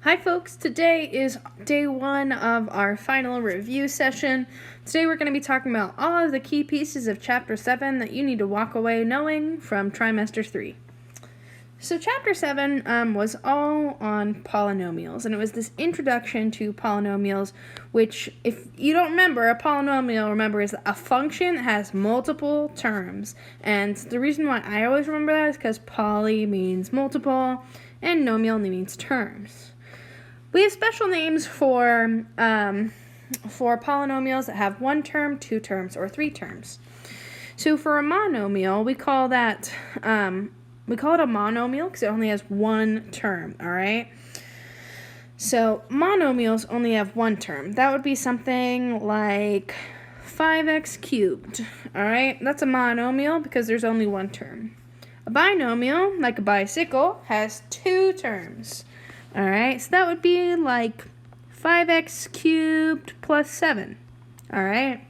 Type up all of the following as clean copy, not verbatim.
Hi folks, today is day 1 of our final review session. Today we're going to be talking about all of the key pieces of Chapter 7 that you need to walk away knowing from Trimester 3. So Chapter 7 was all on polynomials, and it was this introduction to polynomials, which, if you don't remember, a polynomial, remember, is a function that has multiple terms. And the reason why I always remember that is because poly means multiple, and nomial only means terms. We have special names for polynomials that have 1 term, 2 terms, or 3 terms. So for a monomial, we call it a monomial because it only has 1 term, all right? So monomials only have 1 term. That would be something like 5x cubed, all right? That's a monomial because there's only 1 term. A binomial, like a bicycle, has 2 terms. All right, so that would be like 5x cubed plus 7, all right?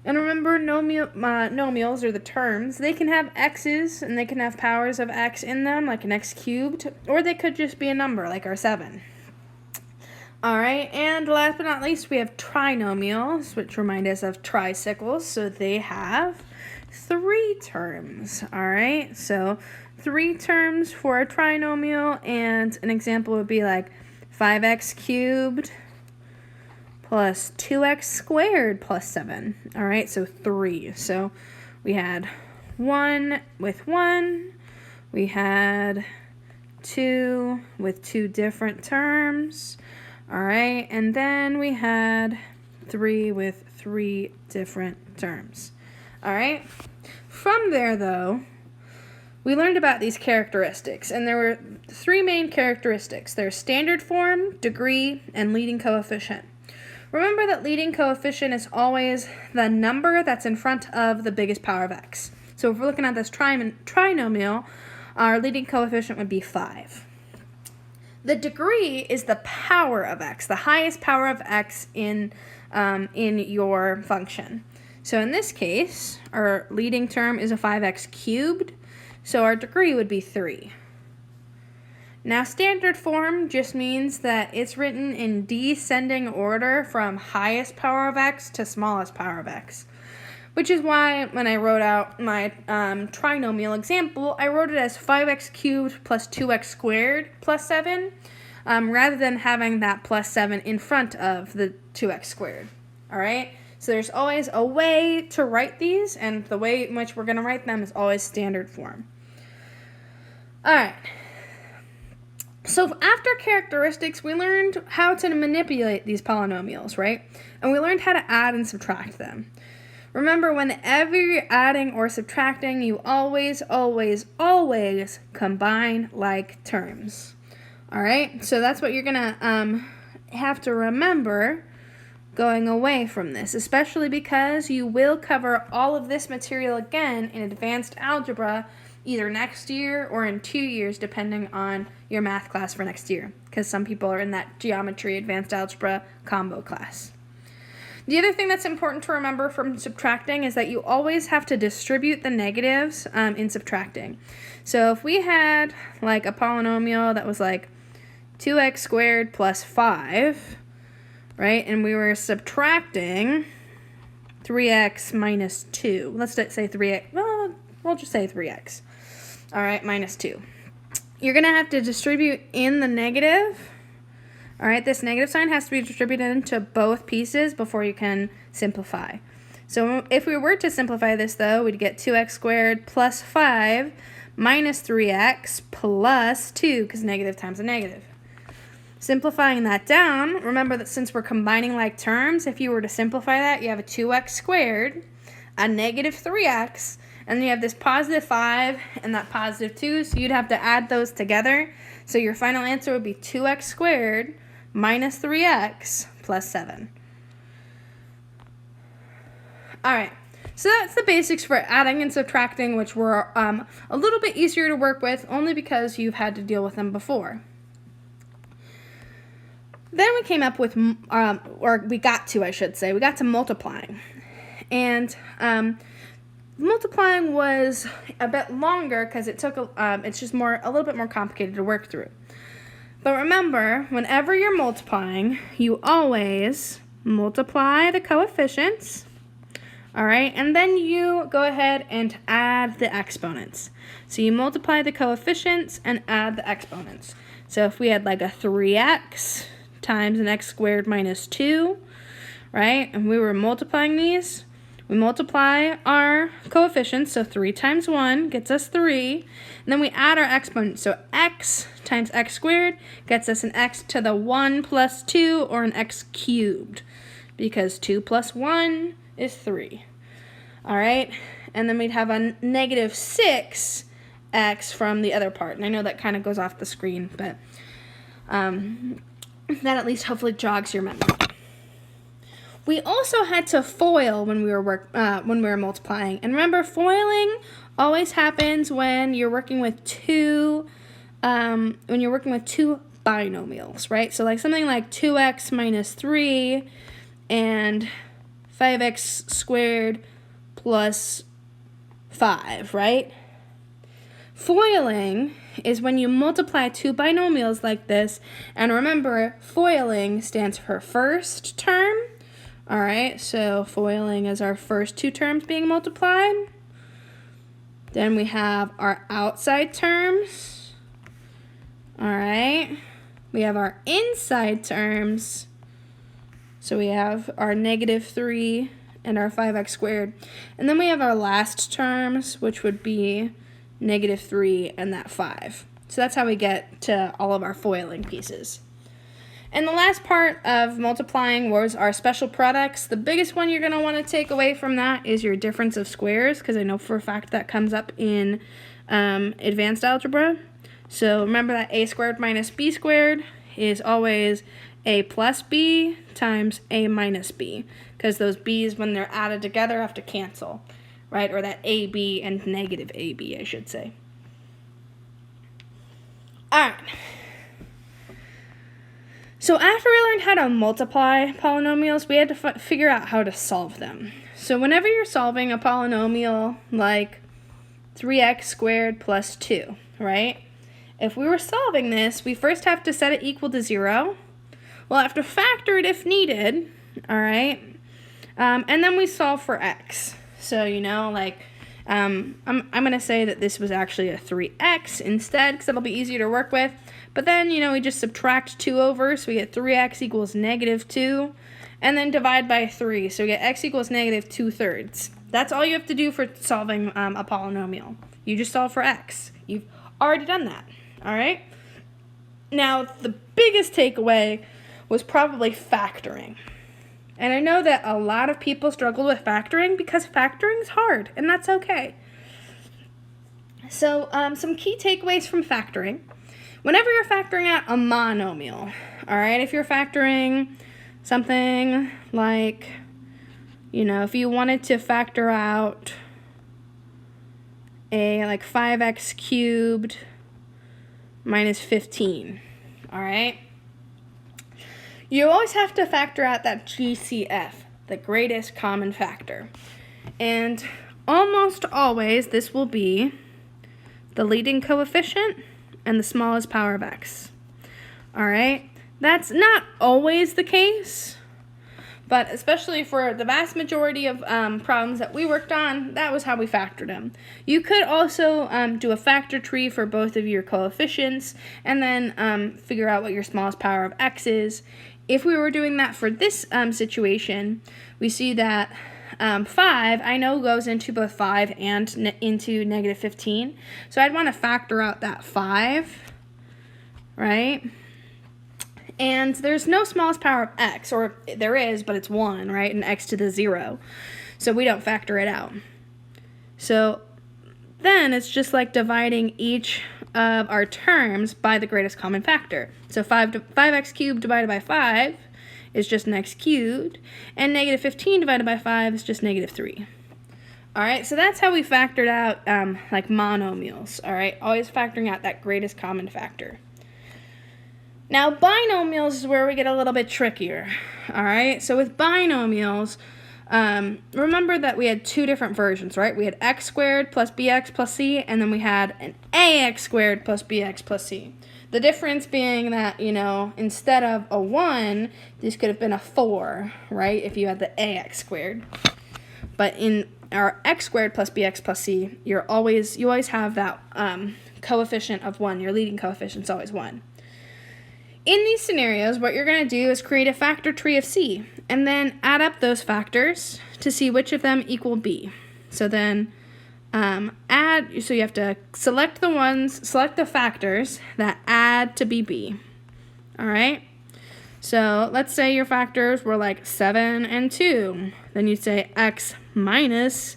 And remember, nomials are the terms. They can have x's, and they can have powers of x in them, like an x cubed, or they could just be a number, like our 7. All right, and last but not least, we have trinomials, which remind us of tricycles, so they have 3 terms, all right? So 3 terms for a trinomial, and an example would be like 5x cubed plus 2x squared plus 7, all right? So 3. So we had 1 with 1, we had 2 with 2 different terms, all right? And then we had 3 with 3 different terms, all right? From there, though, we learned about these characteristics, and there were 3 main characteristics. There's standard form, degree, and leading coefficient. Remember that leading coefficient is always the number that's in front of the biggest power of x. So if we're looking at this trinomial, our leading coefficient would be 5. The degree is the power of x, the highest power of x in your function. So in this case, our leading term is a 5x cubed, so our degree would be 3. Now, standard form just means that it's written in descending order from highest power of x to smallest power of x, which is why when I wrote out my trinomial example, I wrote it as 5x cubed plus 2x squared plus 7, rather than having that plus 7 in front of the 2x squared, all right? So there's always a way to write these, and the way in which we're going to write them is always standard form. All right. So after characteristics, we learned how to manipulate these polynomials, right? And we learned how to add and subtract them. Remember, whenever you're adding or subtracting, you always, always, always combine like terms. All right? So that's what you're going to have to remember going away from this, especially because you will cover all of this material again in advanced algebra either next year or in 2 years, depending on your math class for next year, because some people are in that geometry advanced algebra combo class. The other thing that's important to remember from subtracting is that you always have to distribute the negatives in subtracting. So if we had like a polynomial that was like 2x squared plus 5, right, and we were subtracting 3x minus 2. Let's say 3x. Well, we'll just say 3x. All right, minus 2. You're going to have to distribute in the negative. All right, this negative sign has to be distributed into both pieces before you can simplify. So if we were to simplify this, though, we'd get 2x squared plus 5 minus 3x plus 2, because negative times a negative. Simplifying that down, remember that since we're combining like terms, if you were to simplify that, you have a 2x squared, a negative 3x, and then you have this positive 5 and that positive 2, so you'd have to add those together. So your final answer would be 2x squared minus 3x plus 7. All right, so that's the basics for adding and subtracting, which were a little bit easier to work with, only because you've had to deal with them before. Then we came up with, we got to multiplying. And multiplying was a bit longer because it took, it's just a little bit more complicated to work through. But remember, whenever you're multiplying, you always multiply the coefficients, all right? And then you go ahead and add the exponents. So you multiply the coefficients and add the exponents. So if we had like a 3x times an x squared minus 2, right? And we were multiplying these, we multiply our coefficients, so 3 times 1 gets us 3, and then we add our exponents, so x times x squared gets us an x to the 1 plus 2, or an x cubed, because 2 plus 1 is 3, all right? And then we'd have a negative 6x from the other part, and I know that kind of goes off the screen, but that at least hopefully jogs your memory. We also had to FOIL when we were multiplying. And remember, FOILing always happens when you're working with two binomials, right? So like something like 2x minus 3 and 5x squared plus 5, right? FOILing is when you multiply two binomials like this, and remember, FOILing stands for first term. All right, so FOILing is our first two terms being multiplied. Then we have our outside terms. All right, we have our inside terms. So we have our negative 3 and our 5x squared. And then we have our last terms, which would be negative 3 and that 5. So that's how we get to all of our FOILing pieces. And the last part of multiplying was our special products. The biggest one you're going to want to take away from that is your difference of squares, because I know for a fact that comes up in advanced algebra. So remember that a squared minus b squared is always a plus b times a minus b, because those b's, when they're added together, have to cancel, right? Or that ab and negative ab, I should say. All right. So after we learned how to multiply polynomials, we had to figure out how to solve them. So whenever you're solving a polynomial like 3x squared plus 2, right? If we were solving this, we first have to set it equal to 0. We'll have to factor it if needed, all right? And then we solve for x. So, you know, like, I'm going to say that this was actually a 3x instead, because it'll be easier to work with. But then, you know, we just subtract 2 over, so we get 3x equals negative 2, and then divide by 3, so we get x equals negative 2/3. That's all you have to do for solving a polynomial. You just solve for x. You've already done that, all right? Now, the biggest takeaway was probably factoring. And I know that a lot of people struggle with factoring because factoring is hard, and that's okay. So, some key takeaways from factoring. Whenever you're factoring out a monomial, all right, if you're factoring something like, you know, if you wanted to factor out a like 5x cubed minus 15, all right, you always have to factor out that GCF, the greatest common factor. And almost always this will be the leading coefficient and the smallest power of x. All right, that's not always the case, but especially for the vast majority of problems that we worked on, that was how we factored them. You could also do a factor tree for both of your coefficients and then figure out what your smallest power of x is. If we were doing that for this situation, we see that 5, I know, goes into both 5 and into negative 15. So I'd want to factor out that 5, right? And there's no smallest power of x, or there is, but it's 1, right? And x to the 0. So we don't factor it out. So then it's just like dividing each of our terms by the greatest common factor. So 5x cubed divided by 5 is just an x cubed, and negative 15 divided by 5 is just negative 3. All right, so that's how we factored out like monomials, all right? Always factoring out that greatest common factor. Now, binomials is where we get a little bit trickier, all right? So with binomials, remember that we had two different versions, right? We had x squared plus bx plus c, and then we had an ax squared plus bx plus c. The difference being that, you know, instead of a 1, this could have been a 4, right, if you had the ax squared. But in our x squared plus bx plus c, you always have that coefficient of 1. Your leading coefficient is always 1. In these scenarios, what you're going to do is create a factor tree of c, and then add up those factors to see which of them equal b. So then so you have to select the factors that add to be b. All right? So let's say your factors were like 7 and 2. Then you'd say x plus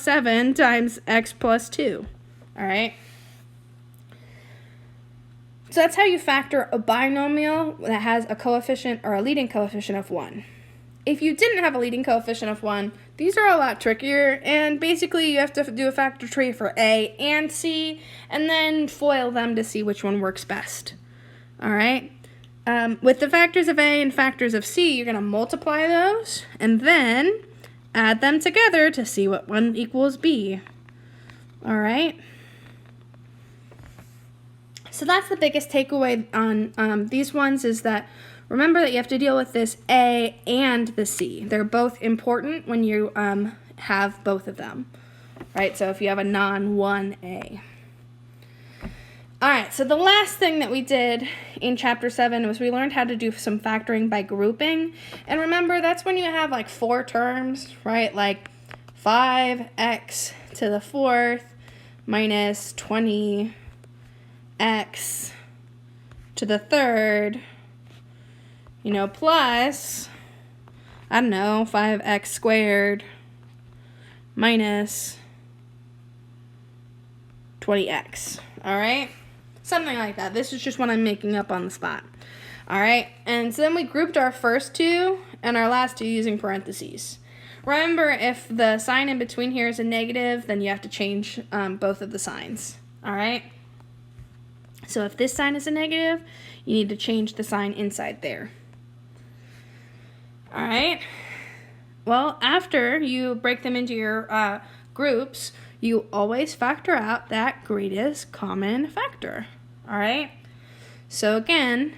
7 times x plus 2. All right? So that's how you factor a binomial that has a coefficient or a leading coefficient of 1. If you didn't have a leading coefficient of 1, these are a lot trickier, and basically you have to do a factor tree for a and c, and then FOIL them to see which one works best. All right? With the factors of a and factors of c, you're going to multiply those, and then add them together to see what one equals b. All right? So that's the biggest takeaway on these ones, is that remember that you have to deal with this a and the c. They're both important when you have both of them, right? So if you have a non-1a. All right, so the last thing that we did in Chapter 7 was we learned how to do some factoring by grouping. And remember, that's when you have like 4 terms, right? Like 5x to the 4th minus 20x to the 3rd, you know, plus, I don't know, 5x squared minus 20x, all right? Something like that. This is just what I'm making up on the spot, all right? And so then we grouped our first 2 and our last 2 using parentheses. Remember, if the sign in between here is a negative, then you have to change both of the signs, all right? So if this sign is a negative, you need to change the sign inside there. All right. Well, after you break them into your groups, you always factor out that greatest common factor. All right. So again,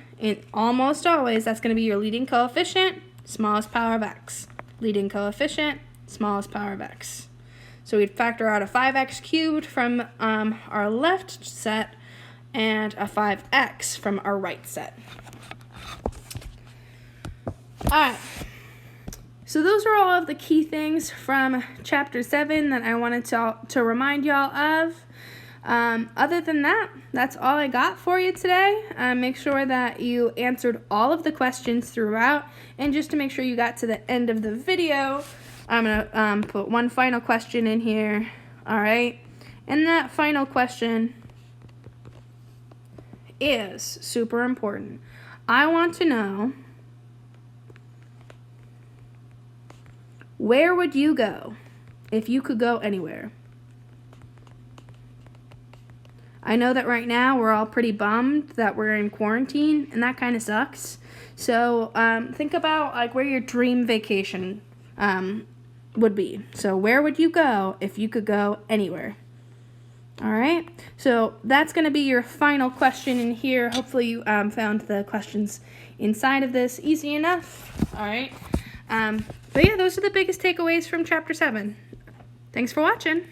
almost always, that's going to be your leading coefficient, smallest power of x. Leading coefficient, smallest power of x. So we'd factor out a 5x cubed from our left set and a 5x from our right set. All right. So those are all of the key things from Chapter 7 that I wanted to remind y'all of. Other than that, that's all I got for you today. Make sure that you answered all of the questions throughout. And just to make sure you got to the end of the video, I'm going to put one final question in here. All right. And that final question is super important. I want to know, where would you go if you could go anywhere? I know that right now we're all pretty bummed that we're in quarantine, and that kind of sucks. So think about like where your dream vacation would be. So where would you go if you could go anywhere? All right, so that's going to be your final question in here. Hopefully you found the questions inside of this easy enough. All right, but yeah, those are the biggest takeaways from Chapter 7. Thanks for watching.